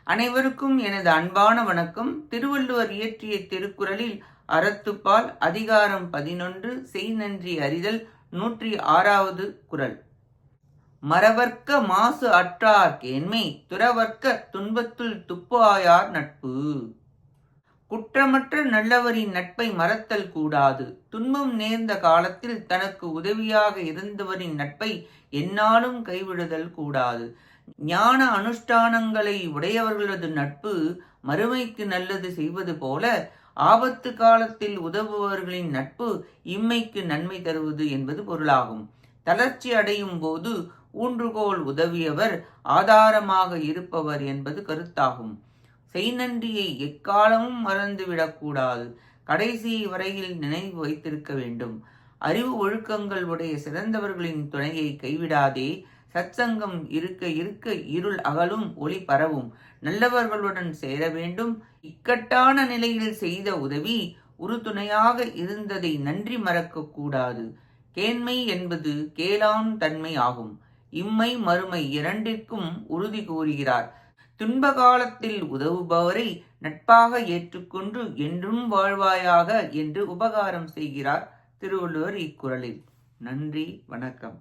அனைவருக்கும் எனது அன்பான வணக்கம். திருவள்ளுவர் இயற்றிய திருக்குறளில் அறத்துப்பால் அதிகாரம் 11 செய் நன்றி அறிதல் 106வது குறள். மறவர்க்க மாசு அற்றார் கேண்மை துறவர்க்க துன்பத்துள் துப்பாயார் நட்பு. குற்றமற்ற நல்லவரின் நட்பை மறத்தல் கூடாது. துன்பம் நேர்ந்த காலத்தில் தனக்கு உதவியாக இருந்தவரின் நட்பை எந்நாளும் கைவிடுதல் கூடாது. ஞான அனுஷ்டானங்களை உடையவர்களது நட்பு மறுமைக்கு நல்லது செய்வது போல, ஆபத்து காலத்தில் உதவுபவர்களின் நட்பு இம்மைக்கு நன்மை தருவது என்பது பொருளாகும். தளர்ச்சி அடையும் போது ஊன்றுகோல் உதவியவர் ஆதாரமாக இருப்பவர் என்பது கருத்தாகும். செய்நன்றியை எக்காலமும் மறந்துவிடக்கூடாது. கடைசி வரையில் நினைவு வைத்திருக்க வேண்டும். அறிவு ஒழுக்கங்கள் உடைய சிறந்தவர்களின் துணையை கைவிடாதே. சத்சங்கம் இருக்க இருக்க இருள் அகலும், ஒளி பரவும். நல்லவர்களுடன் சேர வேண்டும். இக்கட்டான நிலையில் செய்த உதவி உறுதுணையாக இருந்ததை நன்றி மறக்க கூடாது. கேண்மை என்பது கேளான் தன்மை ஆகும். இம்மை மறுமை இரண்டிற்கும் உறுதி கூறுகிறார். துன்ப காலத்தில் உதவுபவரை நட்பாக ஏற்றுக்கொண்டு என்றும் வாழ்வாயாக என்று உபகாரம் செய்கிறார் திருவள்ளுவர் இக்குறளில். நன்றி, வணக்கம்.